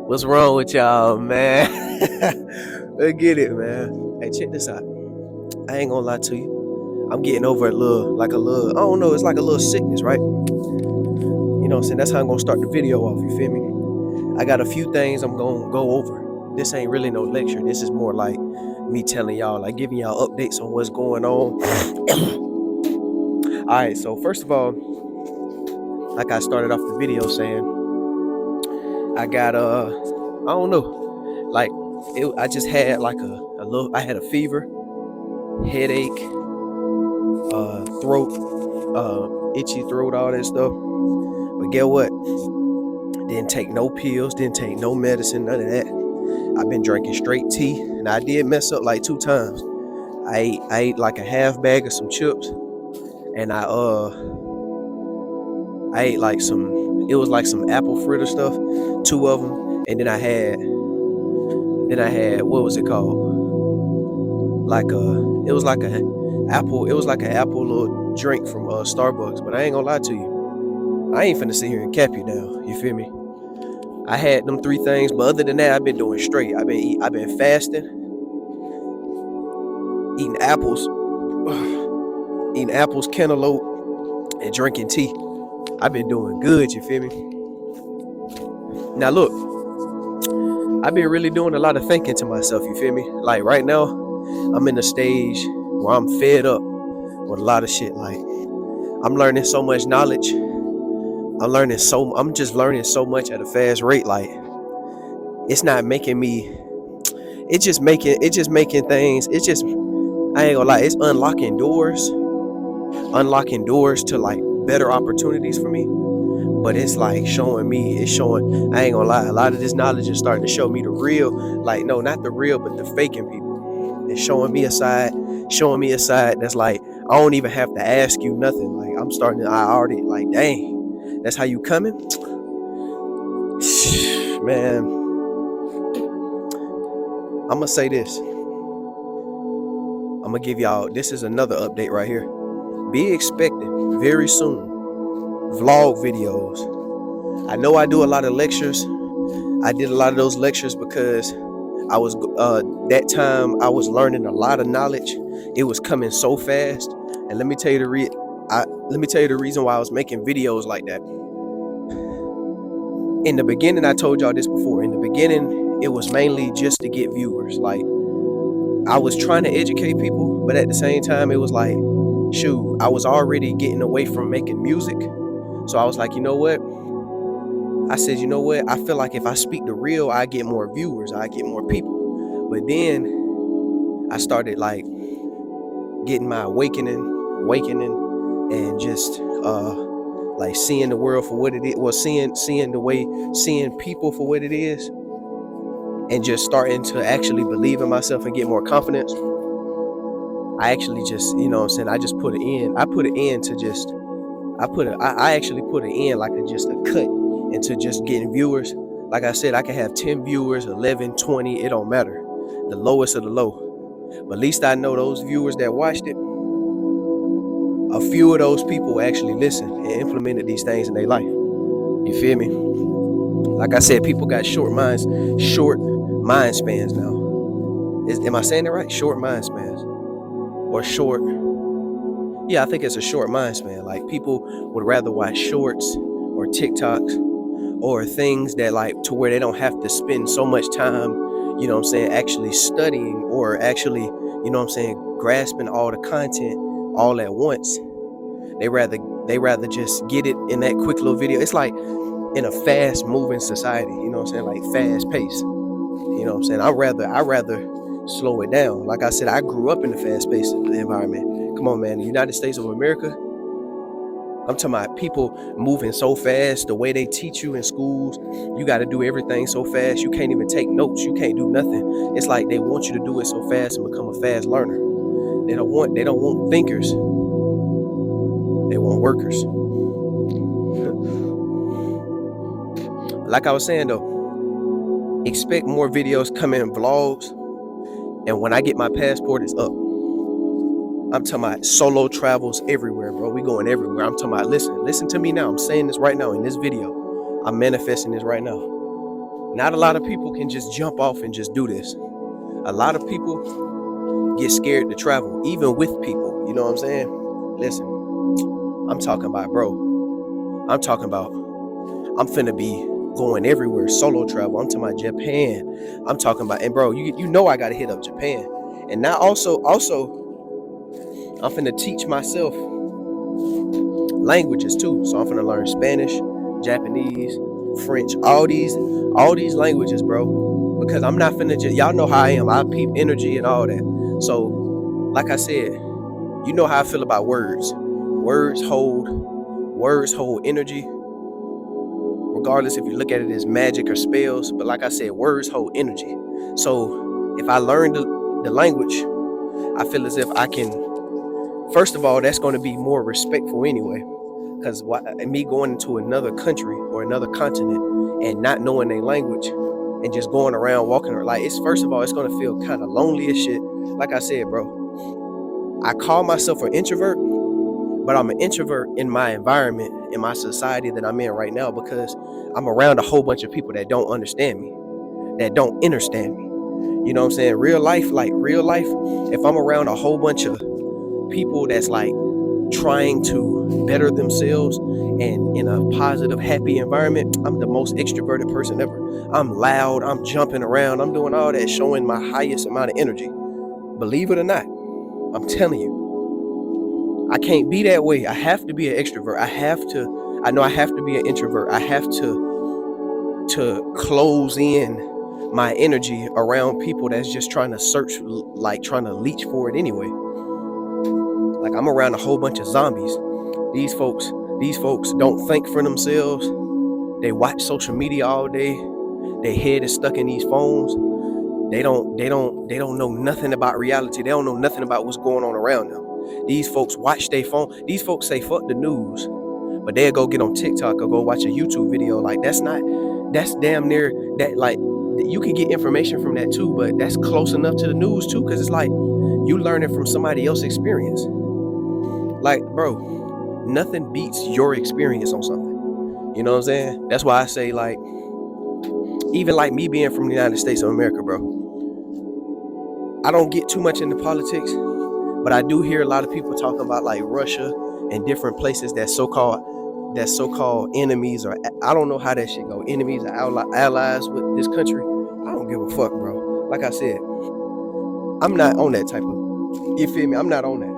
What's wrong with y'all, man? Let's get it, man. Hey, check this out. I ain't gonna lie to you. I'm getting over I don't know, it's like a little sickness, right? You know what I'm saying? That's how I'm gonna start the video off, you feel me? I got a few things I'm gonna go over. This ain't really no lecture. This is more like me telling y'all, like giving y'all updates on what's going on. All right, so first of all, like I started off the video saying, I got I don't know, like I just had like I had a fever, headache, throat, itchy throat, all that stuff. But get what? Didn't take no pills, didn't take no medicine, none of that. I've been drinking straight tea, and I did mess up like 2 times. I ate like a half bag of some chips, and I ate like it was like some apple fritter stuff, 2 of them, and then I had what was it called? It was like an apple little drink from Starbucks. But I ain't gonna lie to you, I ain't finna sit here and cap you down. You feel me? I had them 3 things, but other than that, I've been doing straight. I've been fasting, eating apples, cantaloupe, and drinking tea. I've been doing good, you feel me? Now look, I've been really doing a lot of thinking to myself, you feel me? Like right now, I'm in a stage where I'm fed up with a lot of shit. Like I'm learning so much knowledge. I'm just learning so much at a fast rate. Like it's not making me, it's just making things, I ain't gonna lie, it's unlocking doors to like better opportunities for me. But it's like I ain't gonna lie, a lot of this knowledge is starting to show me the real, like, no, not the real, but the faking people. It's showing me a side that's like, I don't even have to ask you nothing. Like, I already, like, dang, that's how you coming? Man, I'm gonna say this. I'm gonna give y'all, this is another update right here. Be expecting very soon vlog videos. I know I do a lot of lectures. I did a lot of those lectures because I was that time I was learning a lot of knowledge. It was coming so fast, and let me tell you the reason why I was making videos like that. In the beginning, I told y'all this before. In the beginning, it was mainly just to get viewers. Like I was trying to educate people, but at the same time, it was like, shoot, I was already getting away from making music. So I was like, you know what? I said, you know what? I feel like if I speak the real, I get more viewers, I get more people. But then I started like getting my awakening, and just like seeing the world for what it is. Well, seeing people for what it is, and just starting to actually believe in myself and get more confidence. I actually just, you know what I'm saying, I just put it in. I actually put it in like just a cut into just getting viewers. Like I said, I can have 10 viewers, 11, 20, it don't matter. The lowest of the low. But at least I know those viewers that watched it, a few of those people actually listened and implemented these things in their life. You feel me? Like I said, people got short mind spans now. Am I saying it right? Short mind spans. Or short. Yeah, I think it's a short mind span. Like people would rather watch shorts or TikToks or things that like to where they don't have to spend so much time, you know what I'm saying, actually studying or actually, you know what I'm saying, grasping all the content all at once. They rather just get it in that quick little video. It's like in a fast moving society, you know what I'm saying, like fast pace. You know what I'm saying? I rather slow it down. Like I said, I grew up in the fast-paced environment. Come on, man. The United States of America, I'm talking about people moving so fast. The way they teach you in schools, you got to do everything so fast. You can't even take notes. You can't do nothing. It's like they want you to do it so fast and become a fast learner. They don't want thinkers. They want workers. Like I was saying though, expect more videos coming in vlogs. And when I get my passport, it's up. I'm talking about solo travels everywhere, bro. We going everywhere. I'm talking about, listen to me now. I'm saying this right now in this video. I'm manifesting this right now. Not a lot of people can just jump off and just do this. A lot of people get scared to travel, even with people. You know what I'm saying? Listen, I'm talking about, bro. I'm finna be going everywhere, solo travel. I'm talking about Japan. I'm talking about, and bro, you know I gotta hit up Japan. And now also, I'm finna teach myself languages too. So I'm finna learn Spanish, Japanese, French, all these languages, bro. Because I'm not finna just, y'all know how I am. I peep energy and all that. So, like I said, you know how I feel about words. Words hold energy, regardless if you look at it as magic or spells. But like I said, words hold energy. So if I learn the language, I feel as if I can, first of all, that's going to be more respectful anyway. Because me going into another country or another continent and not knowing their language and just going around walking, like, it's, first of all, it's going to feel kind of lonely as shit. Like I said, bro, I call myself an introvert, but I'm an introvert in my environment, in my society that I'm in right now, because I'm around a whole bunch of people that don't understand me, that don't understand me. You know what I'm saying? Real life, if I'm around a whole bunch of people that's like trying to better themselves and in a positive, happy environment, I'm the most extroverted person ever. I'm loud, I'm jumping around, I'm doing all that, showing my highest amount of energy. Believe it or not, I'm telling you, I can't be that way. I have to be an extrovert. I know I have to be an introvert. I have to close in my energy around people that's just trying to search, like trying to leech for it anyway. Like, I'm around a whole bunch of zombies. These folks don't think for themselves. They watch social media all day. Their head is stuck in these phones. They don't know nothing about reality. They don't know nothing about what's going on around them. These folks watch their phone. These folks say fuck the news, but they'll go get on TikTok or go watch a YouTube video. Like, that's damn near that. Like, you can get information from that too, but that's close enough to the news too, because it's like you learning from somebody else's experience. Like, bro, nothing beats your experience on something. You know what I'm saying? That's why I say, like, even like me being from the United States of America, bro, I don't get too much into politics, but I do hear a lot of people talking about like Russia and different places that so-called enemies, or I don't know how that shit go, enemies or allies with this country. I don't give a fuck, bro. Like I said, I'm not on that type of, you feel me? I'm not on that.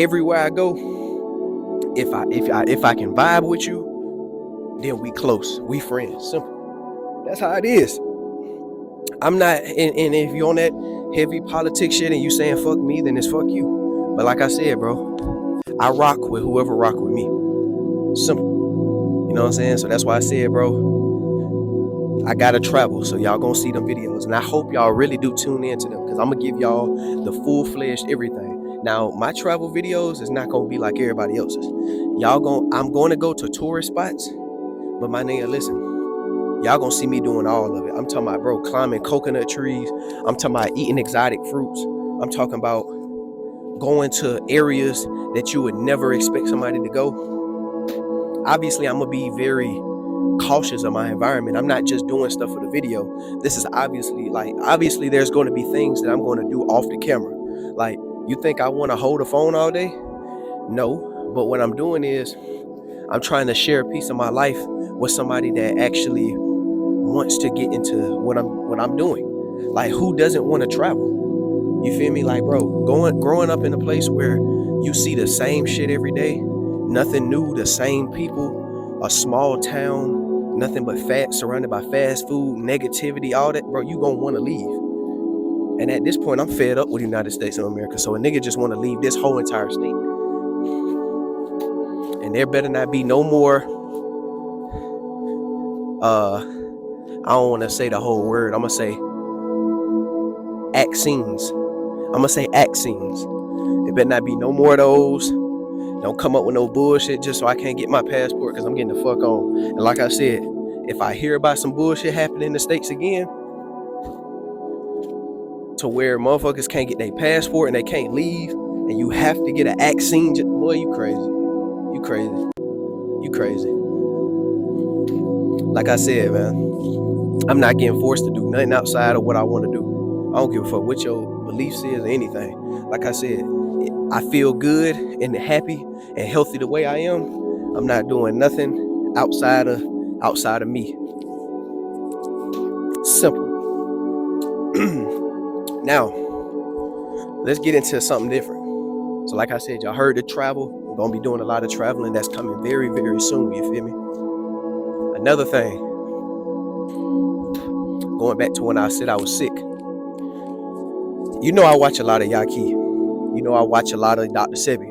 Everywhere I go, if I can vibe with you, then we close, we friends. Simple. That's how it is. I'm not, and if you're on that heavy politics shit and you saying fuck me, then it's fuck you. But like I said, bro, I rock with whoever rock with me. Simple. You know what I'm saying? So that's why I said, bro, I gotta travel, so y'all gonna see them videos, and I hope y'all really do tune into them, because I'm gonna give y'all the full-fledged everything. Now, my travel videos is not gonna be like everybody else's. I'm gonna go to tourist spots, but my nigga, listen, y'all gonna see me doing all of it. I'm talking about, bro, climbing coconut trees. I'm talking about eating exotic fruits. I'm talking about going to areas that you would never expect somebody to go. Obviously, I'm gonna be very cautious of my environment. I'm not just doing stuff for the video. This is obviously there's going to be things that I'm going to do off the camera. Like, you think I want to hold a phone all day? No, but what I'm doing is I'm trying to share a piece of my life with somebody that actually wants to get into what I'm doing. Like, who doesn't want to travel? You feel me? Like, bro, growing up in a place where you see the same shit every day, nothing new, the same people, a small town, nothing but surrounded by fast food, negativity, all that, bro, you gonna want to leave. And at this point, I'm fed up with the United States of America. So a nigga just want to leave this whole entire state. And there better not be no more, I don't want to say the whole word. I'm going to say vaccines. There better not be no more of those. Don't come up with no bullshit just so I can't get my passport, because I'm getting the fuck on. And like I said, if I hear about some bullshit happening in the States again, to where motherfuckers can't get their passport and they can't leave, and you have to get an vaccine, boy, you crazy. You crazy. Like I said, man, I'm not getting forced to do nothing outside of what I want to do. I don't give a fuck what your beliefs is or anything. Like I said, I feel good and happy and healthy the way I am. I'm not doing nothing outside of me. Simple. Now, let's get into something different. So like I said, y'all heard the travel. I'm gonna be doing a lot of traveling that's coming very, very soon. You feel me? Another thing, going back to when I said I was sick. You know I watch a lot of Yaki. You know I watch a lot of Dr. Sebi.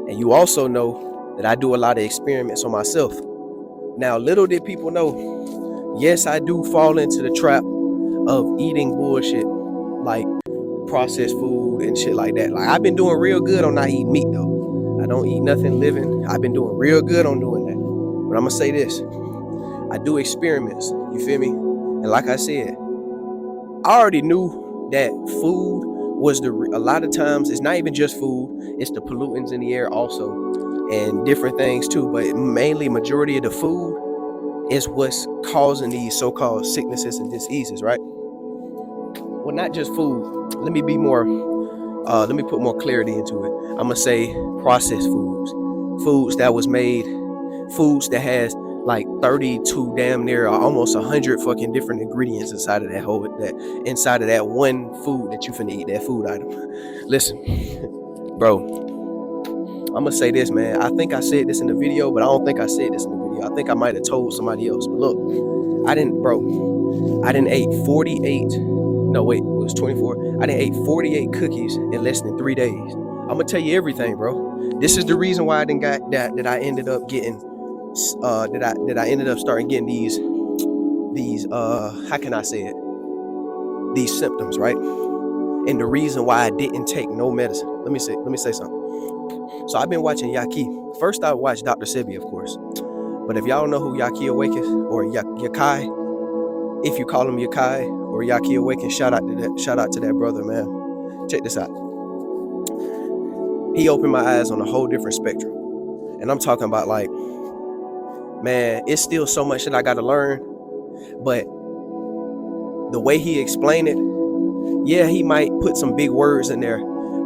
And you also know that I do a lot of experiments on myself. Now, little did people know, yes, I do fall into the trap of eating bullshit like processed food and shit like that. Like, I've been doing real good on not eating meat though. I don't eat nothing living. I've been doing real good on doing that. But I'm gonna say this, I do experiments, you feel me? And like I said, I already knew that food was a lot of times it's not even just food, it's the pollutants in the air also and different things too, but mainly majority of the food is what's causing these so-called sicknesses and diseases, right? Well, not just food. Let me put more clarity into it. I'm gonna say processed foods that was made, foods that has like 32 damn near almost 100 fucking different ingredients inside of inside of that one food that you finna eat, that food item. Listen, bro, I'm gonna say this, man. I think I said this in the video, but I don't think I said this in the video. I think I might have told somebody else. But look, I didn't ate 48. No, wait, it was 24. I didn't ate 48 cookies in less than 3 days. I'm gonna tell you everything, bro. This is the reason why I didn't got that I ended up getting that I ended up starting getting these how can I say it, these symptoms, right? And the reason why I didn't take no medicine. Let me say something. So I've been watching Yaki. First I watched Dr. Sebi, of course. But if y'all don't know who Yaki Awake is, or Yakai, if you call him Yakai or Yaki Awaken, shout out to that brother, man. Check this out. He opened my eyes on a whole different spectrum. And I'm talking about, like, man, it's still so much that I gotta learn. But the way he explained it, yeah, he might put some big words in there,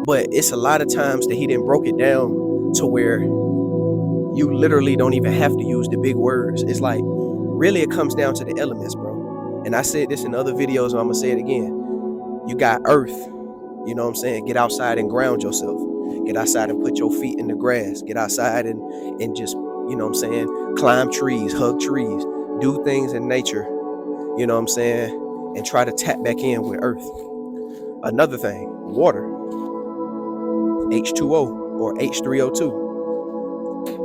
but it's a lot of times that he didn't broke it down to where you literally don't even have to use the big words. It's like, really, it comes down to the elements, bro. And I said this in other videos, and I'm gonna say it again. You got earth, you know what I'm saying? Get outside and ground yourself. Get outside and put your feet in the grass. Get outside and just, you know what I'm saying, climb trees, hug trees, do things in nature, you know what I'm saying, and try to tap back in with earth. Another thing, water, H2O or H3O2.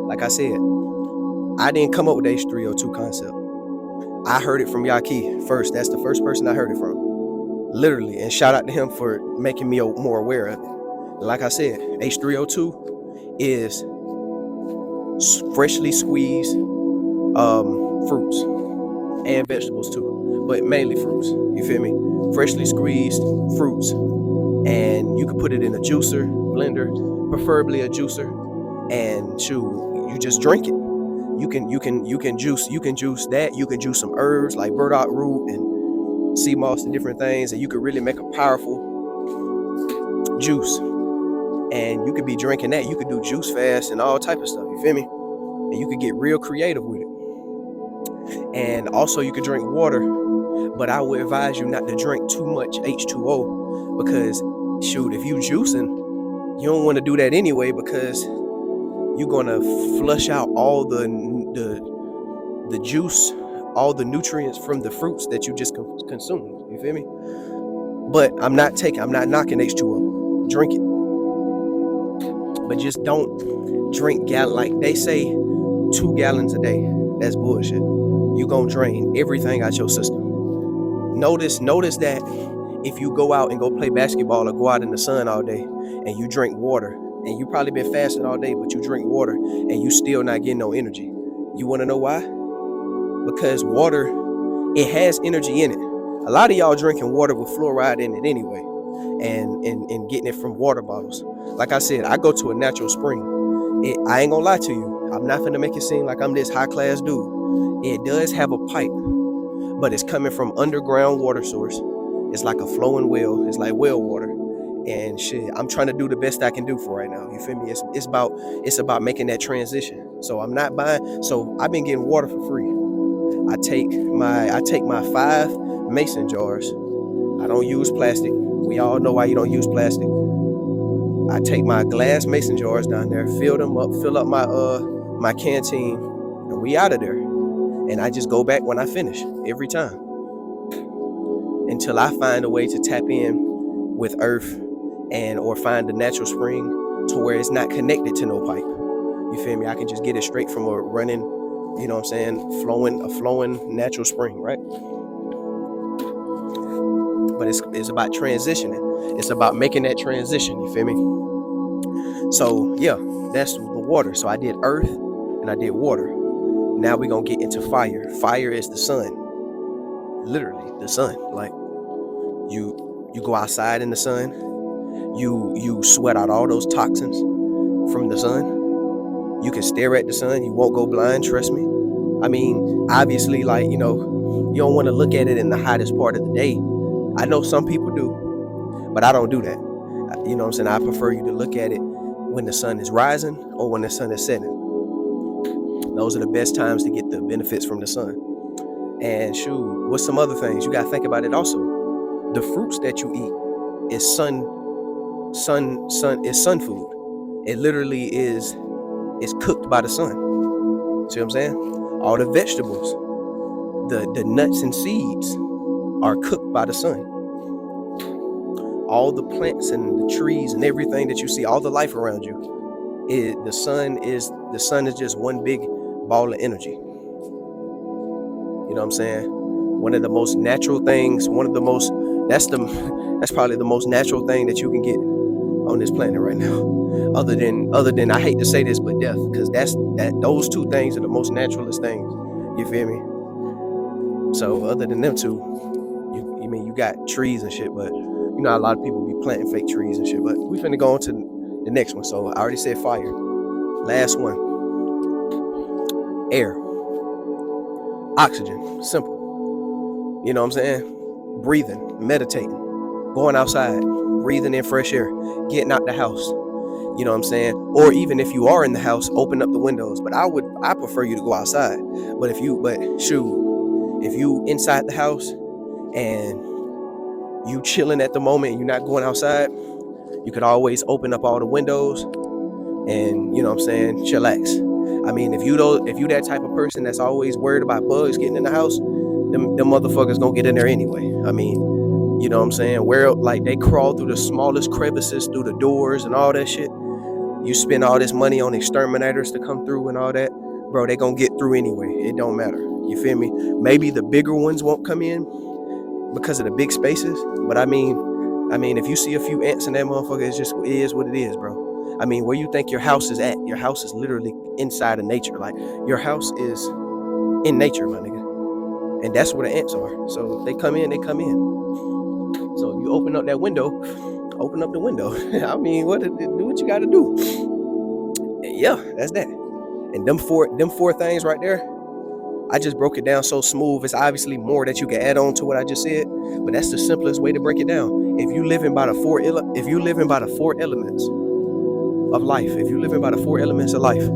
Like I said, I didn't come up with the H3O2 concept. I heard it from Yaki first. That's the first person I heard it from, literally. And shout out to him for making me more aware of it. Like I said, H3O2 is freshly squeezed fruits and vegetables too, but mainly fruits. You feel me? Freshly squeezed fruits, and you can put it in a juicer, blender, preferably a juicer, and you just drink it. You can juice that. You can juice some herbs like burdock root and sea moss and different things, and you could really make a powerful juice. And you could be drinking that. You could do juice fast and all type of stuff. You feel me? And you could get real creative with it. And also you could drink water, but I would advise you not to drink too much H2O, because shoot, if you juicing, you don't want to do that anyway, because you're gonna flush out all the juice, all the nutrients from the fruits that you just consumed. You feel me? But I'm not knocking H2O. Drink it. But just don't drink like they say 2 gallons a day. That's bullshit. You gonna drain everything out your system. Notice that if you go out and go play basketball or go out in the sun all day and you drink water, and you probably been fasting all day, but you drink water and you still not getting no energy. You wanna know why? Because water, it has energy in it. A lot of y'all drinking water with fluoride in it anyway, and getting it from water bottles. Like I said, I go to a natural spring. I ain't gonna lie to you. I'm not gonna make it seem like I'm this high class dude. It does have a pipe, but it's coming from underground water source. It's like a flowing well. It's like well water. And shit, I'm trying to do the best I can do for right now. You feel me? It's about making that transition. So I'm not buying. So I've been getting water for free. I take my 5 mason jars. I don't use plastic. We all know why you don't use plastic. I take my glass mason jars down there, fill them up, fill up my canteen, and we out of there. And I just go back when I finish every time until I find a way to tap in with earth and or find a natural spring to where it's not connected to no pipe. You feel me? I can just get it straight from a running, you know what I'm saying, a flowing natural spring, right? But it's about transitioning. It's about making that transition, you feel me? So yeah, that's the water. So I did earth and I did water. Now we're gonna get into fire. Fire is the sun. Literally the sun. Like you go outside in the sun, you sweat out all those toxins from the sun. You can stare at the sun, you won't go blind, trust me. I mean, obviously, like, you know, you don't want to look at it in the hottest part of the day. I know some people do, but I don't do that. You know what I'm saying? I prefer you to look at it when the sun is rising or when the sun is setting. Those are the best times to get the benefits from the sun. And shoot, what's some other things? You got to think about it also. The fruits that you eat is sun food. It literally is cooked by the sun. See what I'm saying? All the vegetables, the nuts and seeds are cooked by the sun. All the plants and the trees and everything that you see, all the life around you, the sun is just one big ball of energy. You know what I'm saying? One of the most natural things, that's probably the most natural thing that you can get on this planet right now. Other than I hate to say this, but death, because those two things are the most naturalist things. You feel me? So other than them two, you got trees and shit, but you know a lot of people be planting fake trees and shit. But we finna go on to the next one. So I already said fire. Last one. Air. Oxygen. Simple. You know what I'm saying? Breathing, meditating, going outside, breathing in fresh air, getting out the house. You know what I'm saying? Or even if you are in the house, open up the windows. But I prefer you to go outside. But if you inside the house and you chilling at the moment and you're not going outside, you could always open up all the windows and, you know what I'm saying, chillax. I mean, if you that type of person that's always worried about bugs getting in the house, them motherfuckers gonna get in there anyway. I mean, you know what I'm saying? Where like they crawl through the smallest crevices, through the doors and all that shit. You spend all this money on exterminators to come through and all that, bro, they gonna get through anyway. It don't matter. You feel me? Maybe the bigger ones won't come in because of the big spaces, but I mean, if you see a few ants in that motherfucker, it is what it is, bro. I mean, where you think your house is at? Your house is literally inside of nature. Like, your house is in nature, my nigga. And that's where the ants are. So if they come in, they come in. So if you open up that window, open up the window. I mean, do what you gotta do. And yeah, that's that. And them four things right there, I just broke it down so smooth. It's obviously more that you can add on to what I just said, but that's the simplest way to break it down. If you living by the four elements of life, if you living by the 4 elements of life,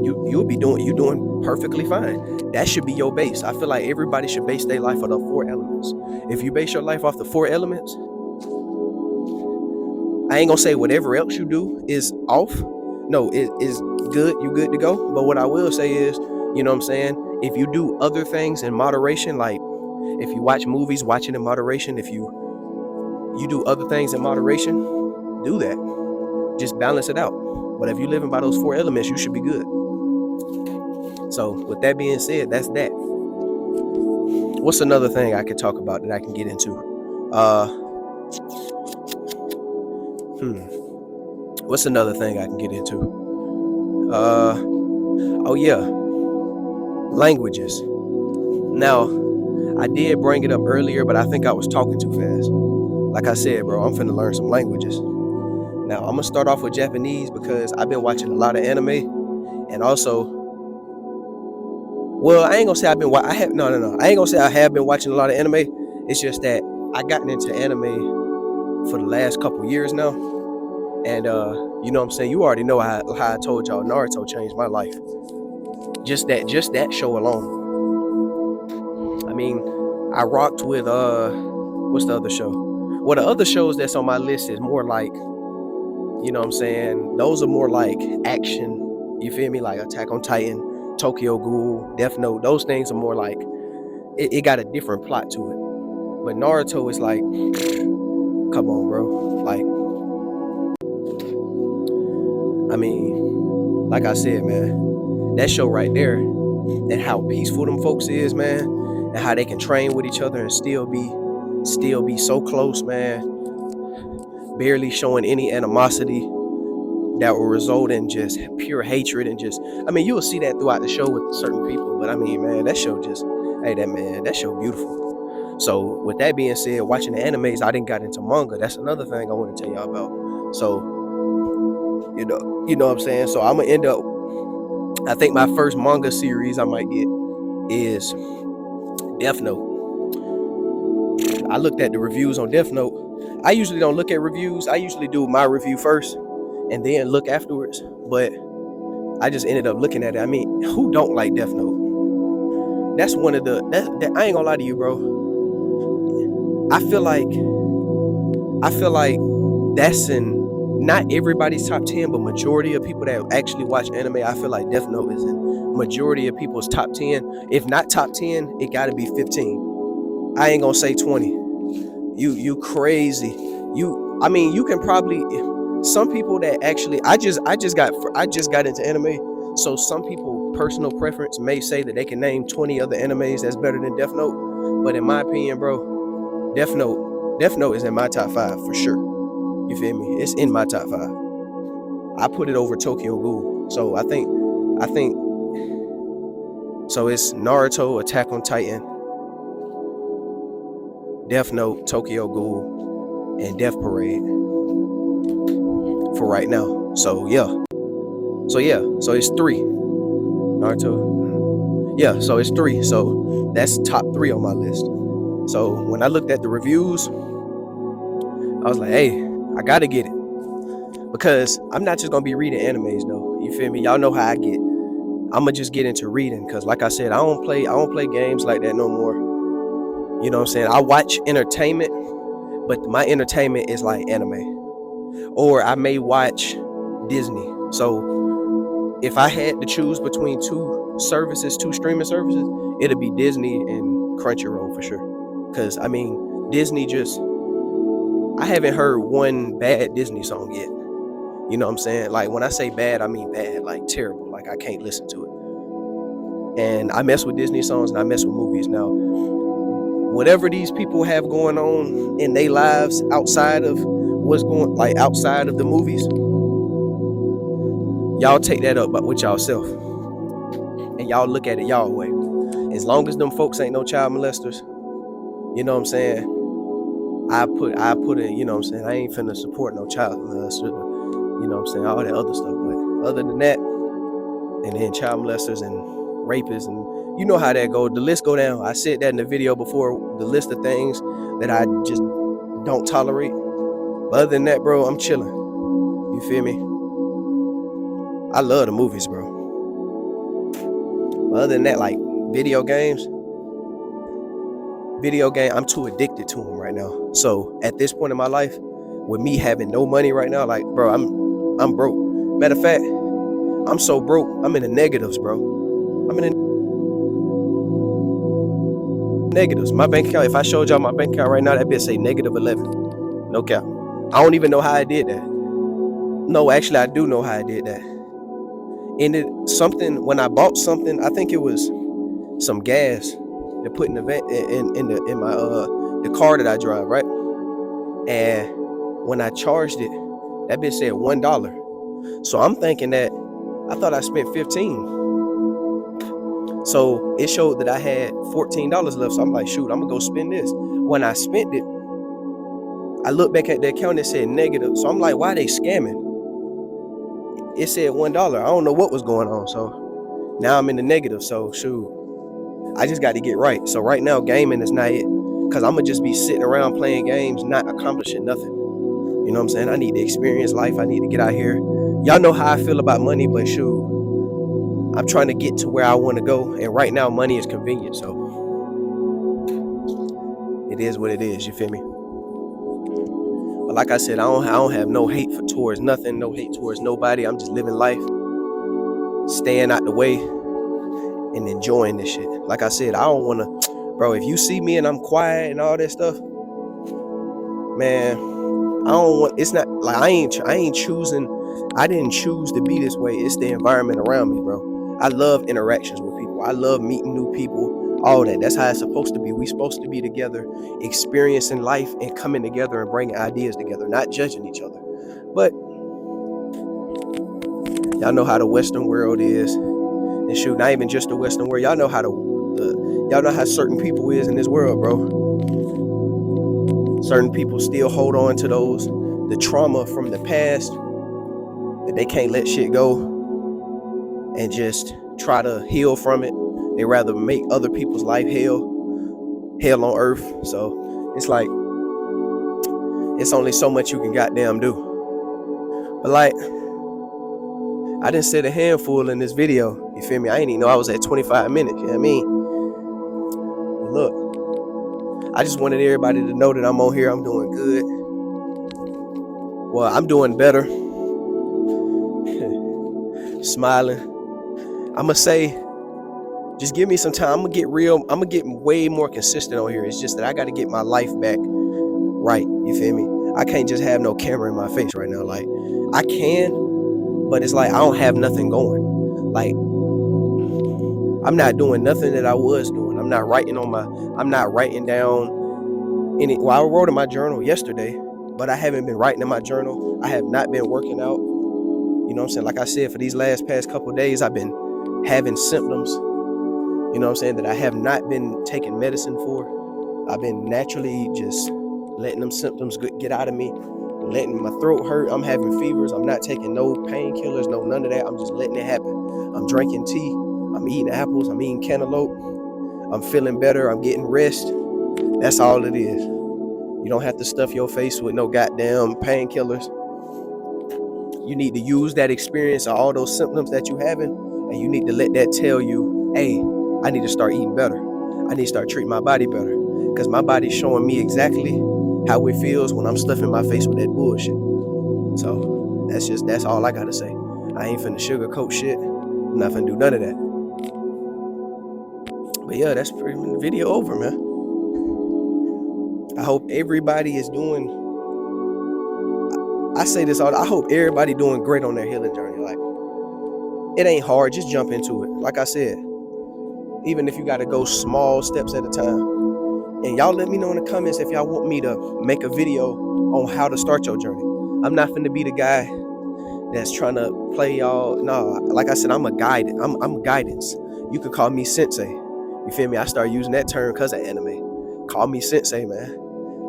you're doing perfectly fine. That should be your base. I feel like everybody should base their life on the 4 elements. If you base your life off the 4 elements, I ain't gonna say whatever else you do is off. No, it is good. You good to go. But what I will say is, you know what I'm saying? If you do other things in moderation, like if you watch movies, watch it in moderation. If you do other things in moderation, do that. Just balance it out. But if you're living by those 4 elements, you should be good. So with that being said, that's that. What's another thing I could talk about that I can get into? What's another thing I can get into? Oh yeah, languages. Now, I did bring it up earlier, but I think I was talking too fast. Like I said, bro, I'm finna learn some languages. Now, I'm gonna start off with Japanese because I've been watching a lot of anime, and also Well, I ain't gonna say I've been. I have no. I ain't gonna say I have been watching a lot of anime. It's just that I gotten into anime for the last couple years now, and you know what I'm saying. You already know how I told y'all Naruto changed my life. Just that show alone. I mean, I rocked with what's the other show? Well, the other shows that's on my list is more like, you know what I'm saying? Those are more like action. You feel me? Like Attack on Titan, Tokyo Ghoul, Death Note. Those things are more like it got a different plot to it. But Naruto is like, come on, bro. Like, I mean, like I said, man, that show right there, and how peaceful them folks is, man, and how they can train with each other and still be so close, man, barely showing any animosity that will result in just pure hatred and just, I mean, you will see that throughout the show with certain people, but I mean, man, that show just, hey, that show beautiful. So with that being said, watching the animes, I didn't got into manga. That's another thing I want to tell y'all about. So, you know what I'm saying? So I'm gonna end up, I think my first manga series I might get is Death Note. I looked at the reviews on Death Note. I usually don't look at reviews. I usually do my review first and then look afterwards. But I just ended up looking at it. I mean, who don't like Death Note? That's one of the, I ain't gonna lie to you, bro. I feel like that's in not everybody's top 10, but majority of people that actually watch anime, I feel like Death Note is in majority of people's top 10. If not top 10, it gotta be 15. I ain't gonna say 20. You crazy. I mean, you can probably, some people that actually, I just got into anime, so some people personal preference may say that they can name 20 other animes that's better than Death Note, but in my opinion, bro, Death Note is in my top 5 for sure. You feel me? It's in my top 5. I put it over Tokyo Ghoul. So I think so it's Naruto, Attack on Titan, Death Note, Tokyo Ghoul, and Death Parade for right now. So it's 3. Naruto. Yeah, so it's 3. So that's top 3 on my list. So when I looked at the reviews, I was like, hey, I gotta get it. Because I'm not just gonna be reading animes though. You feel me? Y'all know how I get. I'ma just get into reading, because like I said, I don't play games like that no more. You know what I'm saying? I watch entertainment, but my entertainment is like anime. Or I may watch Disney. So if I had to choose between two streaming services, it'd be Disney and Crunchyroll for sure. Because I mean, Disney just, I haven't heard one bad Disney song yet. You know what I'm saying? Like when I say bad, I mean bad, like terrible, like I can't listen to it. And I mess with Disney songs and I mess with movies. Now, whatever these people have going on in their lives outside of outside of the movies, y'all take that up with y'allself and y'all look at it y'all way. As long as them folks ain't no child molesters, you know what I'm saying? I put it, you know what I'm saying? I ain't finna support no child molesters, you know what I'm saying? All that other stuff. But other than that, and then child molesters and rapists, and you know how that goes. The list go down. I said that in the video before, the list of things that I just don't tolerate. But other than that, bro, I'm chilling. You feel me? I love the movies, bro. Other than that, like video game, I'm too addicted to them right now. So at this point in my life, with me having no money right now, like, bro, I'm broke. Matter of fact, I'm so broke, I'm in the negatives, bro. I'm in the negatives. My bank account, if I showed y'all my bank account right now, that bitch say -11. No cap. I don't even know how I did that. No, actually, I do know how I did that. And when I bought something, I think it was some gas to put in the in my the car that I drive, right? And when I charged it, that bitch said $1. So I'm thinking that I thought I spent $15. So it showed that I had $14 left. So I'm like, shoot, I'm gonna go spend this. When I spent it, I looked back at the account and it said negative. So I'm like, why are they scamming? It said $1. I don't know what was going on. So now I'm in the negative. So shoot, I just got to get right. So right now, gaming is not it, because I'm gonna just be sitting around playing games, not accomplishing nothing. You know what I'm saying? I need to experience life. I need to get out here. Y'all know how I feel about money, but shoot, I'm trying to get to where I want to go, and right now, money is convenient. So it is what it is. You feel me? But like I said, I don't have no hate towards nothing, no hate towards nobody. I'm just living life, staying out the way, and enjoying this shit. Like I said, I don't want to, bro. If you see me and I'm quiet and all that stuff, man, I don't want. It's not like I ain't choosing. I didn't choose to be this way. It's the environment around me, bro. I love interactions with people. I love meeting new people. All that. That's how it's supposed to be. We supposed to be together, experiencing life and coming together and bringing ideas together, not judging each other. But y'all know how the Western world is, and shoot, not even just the Western world. Y'all know how y'all know how certain people is in this world, bro. Certain people still hold on to the trauma from the past, that they can't let shit go and just try to heal from it. They rather make other people's life hell on earth. So it's like, it's only so much you can goddamn do. But like, I done said a handful in this video. You feel me? I ain't even know I was at 25 minutes. You know what I mean? But look, I just wanted everybody to know that I'm on here. I'm doing good. Well, I'm doing better. Smiling. I'ma say, just give me some time. I'm gonna get real. I'm gonna get way more consistent on here. It's just that I gotta get my life back right. You feel me? I can't just have no camera in my face right now. Like, I can, but it's like I don't have nothing going. Like, I'm not doing nothing that I was doing. I'm not writing down any. Well, I wrote in my journal yesterday, but I haven't been writing in my journal. I have not been working out. You know what I'm saying? Like I said, for these past couple of days, I've been having symptoms. You know what I'm saying, that I have not been taking medicine for. I've been naturally just letting them symptoms get out of me, letting my throat hurt. I'm having fevers. I'm not taking no painkillers, no none of that. I'm just letting it happen. I'm drinking tea. I'm eating apples. I'm eating cantaloupe. I'm feeling better. I'm getting rest. That's all it is. You don't have to stuff your face with no goddamn painkillers. You need to use that experience of all those symptoms that you having, and you need to let that tell you, hey, I need to start eating better. I need to start treating my body better, because my body's showing me exactly how it feels when I'm stuffing my face with that bullshit. So that's all I gotta say. I ain't finna sugarcoat shit. I'm not finna do none of that. But yeah, that's pretty much the video over, man. I hope everybody is doing, I say this all, I hope everybody doing great on their healing journey. Like, it ain't hard, just jump into it. Like I said, even if you got to go small steps at a time. And y'all let me know in the comments if y'all want me to make a video on how to start your journey. I'm not finna be the guy that's trying to play y'all. No, like I said, I'm a guide. I'm guidance. You could call me sensei. You feel me? I started using that term because of anime. Call me sensei, man.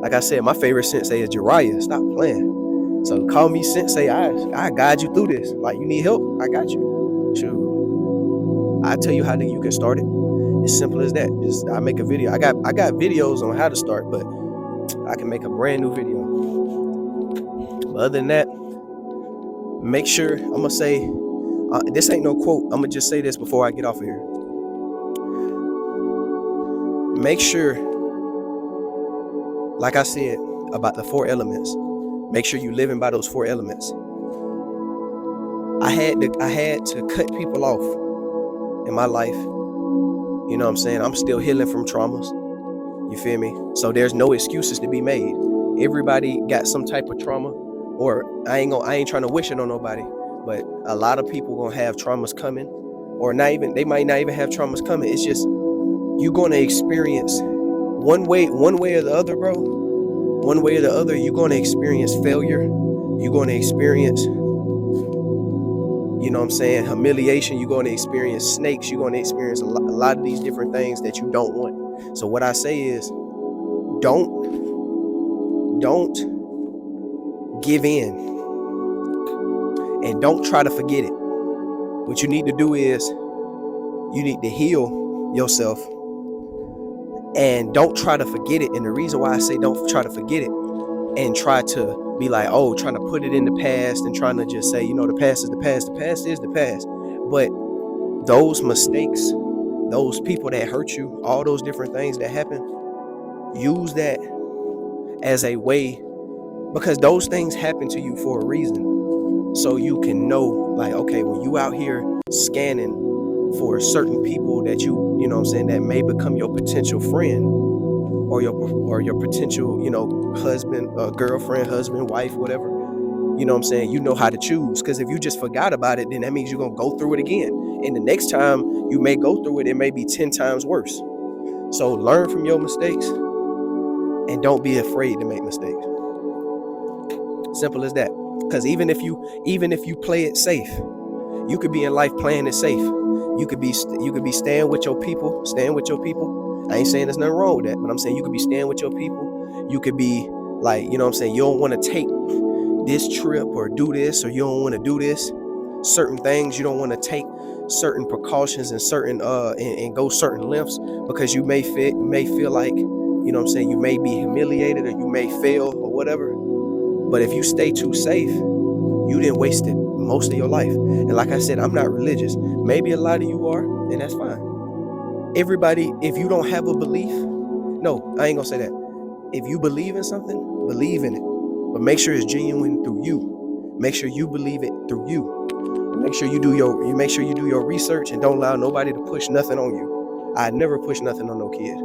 Like I said, my favorite sensei is Jiraiya. Stop playing. So call me sensei. I guide you through this. Like, you need help? I got you. Shoot. I'll tell you how you can start it. As simple as that. Just I make a video. I got videos on how to start, but I can make a brand new video. But other than that, make sure, I'm gonna say, this ain't no quote. I'm gonna just say this before I get off of here. Make sure, like I said about the 4 elements, make sure you living by those 4 elements. I had to cut people off in my life. You know what I'm saying? I'm still healing from traumas. You feel me? So there's no excuses to be made. Everybody got some type of trauma, or I ain't trying to wish it on nobody, but a lot of people gonna have traumas coming, or they might not even have traumas coming. It's just, you're gonna experience one way or the other, bro. One way or the other, you're gonna experience failure. You're gonna experience, you know what I'm saying, humiliation. You're going to experience snakes. You're going to experience a lot of these different things that you don't want. So what I say is, don't give in, and don't try to forget it. What you need to do is, you need to heal yourself And don't try to forget it. And the reason why I say don't try to forget it and try to be like, oh, trying to put it in the past and trying to just say, the past is the past. The past is the past. But those mistakes, those people that hurt you, all those different things that happen, use that as a way, because those things happen to you for a reason. So you can know, like, okay, when you out here scanning for certain people that that may become your potential friend or your potential, husband, girlfriend, husband, wife, whatever, you know how to choose. Because if you just forgot about it, then that means you're going to go through it again. And the next time you may go through it, it may be 10 times worse. So learn from your mistakes and don't be afraid to make mistakes. Simple as that. Because even if you play it safe, you could be in life playing it safe. You could be staying with your people. I ain't saying there's nothing wrong with that, but I'm saying you could be staying with your people. You could be like, you don't want to take this trip or do this, or you don't want to do this. Certain things you don't want to take, certain precautions and certain and go certain lengths, because you may feel like, you may be humiliated or you may fail or whatever. But if you stay too safe, you didn't waste it most of your life. And like I said, I'm not religious. Maybe a lot of you are, and that's fine. Everybody, if you don't have a belief, no, I ain't gonna say that. If you believe in something, believe in it. But make sure it's genuine through you. Make sure you believe it through you. Make sure you do your research and don't allow nobody to push nothing on you. I never push nothing on no kid.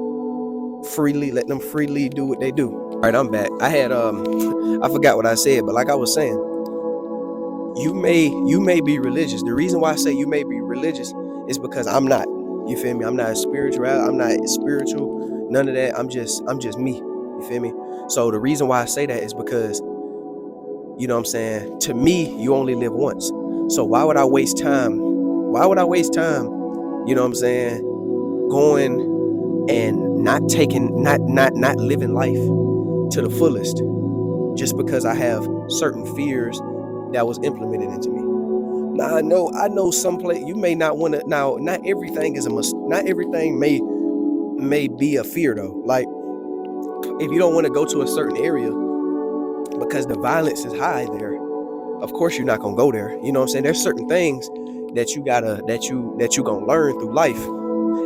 Freely, let them freely do what they do. All right, I'm back. I had I forgot what I said, but like I was saying, you may be religious. The reason why I say you may be religious is because I'm not. You feel me? I'm not spiritual. I'm not spiritual. None of that. I'm just me. You feel me? So the reason why I say that is because, to me, you only live once. So why would I waste time? Going and not living life to the fullest just because I have certain fears that was implemented into me. Now I know some place you may not want to. Now, not everything is not everything may be a fear though. Like, if you don't want to go to a certain area because the violence is high there, of course you're not gonna go there. There's certain things that you gonna learn through life,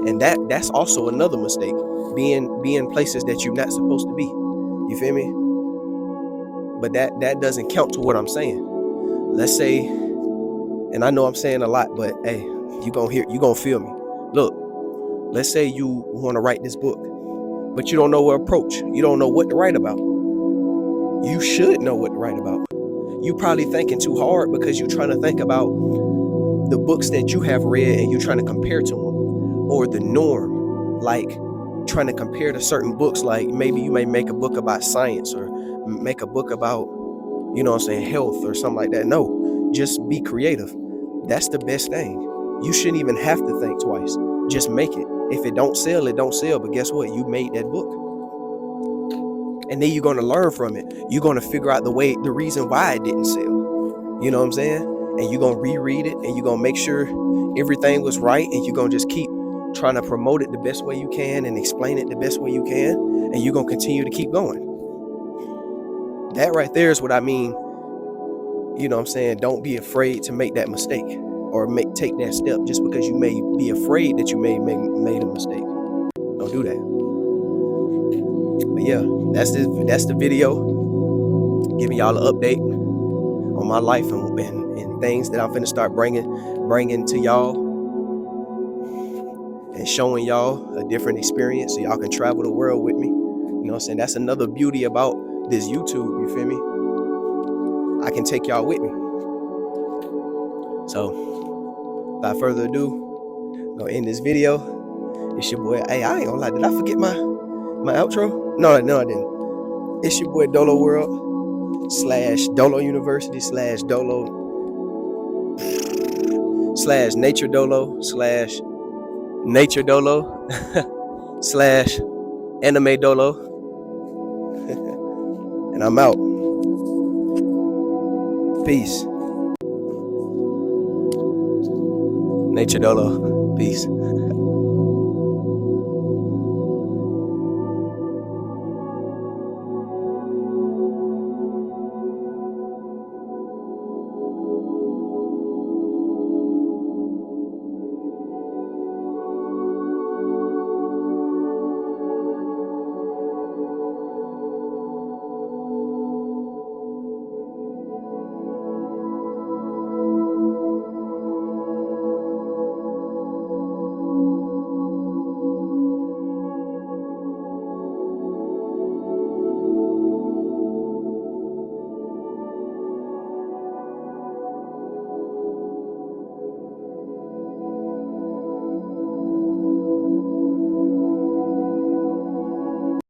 and that's also another mistake. Being places that you're not supposed to be. You feel me? But that doesn't count to what I'm saying. Let's say, and I know I'm saying a lot, but hey, you gonna feel me. Look, let's say you want to write this book, but you don't know where approach. You don't know what to write about. You should know what to write about. You probably thinking too hard because you're trying to think about the books that you have read and you're trying to compare to them, or the norm, like trying to compare to certain books. Like maybe you may make a book about science or make a book about, health or something like that. No, just be creative. That's the best thing. You shouldn't even have to think twice. Just make it. If it don't sell, it don't sell. But guess what? You made that book. And then you're going to learn from it. You're going to figure out the reason why it didn't sell. You know what I'm saying? And you're going to reread it and you're going to make sure everything was right. And you're going to just keep trying to promote it the best way you can and explain it the best way you can. And you're going to continue to keep going. That right there is what I mean. Don't be afraid to make that mistake or take that step just because you may be afraid that you made a mistake. Don't do that. But yeah, that's the video, giving y'all an update on my life and things that I'm finna start bringing to y'all and showing y'all a different experience so y'all can travel the world with me. That's another beauty about this YouTube, you feel me? I can take y'all with me. So, without further ado, I'm gonna end this video. It's your boy. Hey, I ain't gonna lie. Did I forget my outro? No, I didn't. It's your boy Dolo World / Dolo University / Dolo / Nature Dolo / Nature Dolo / Anime Dolo. And I'm out. Peace. Nature Dolo. Peace.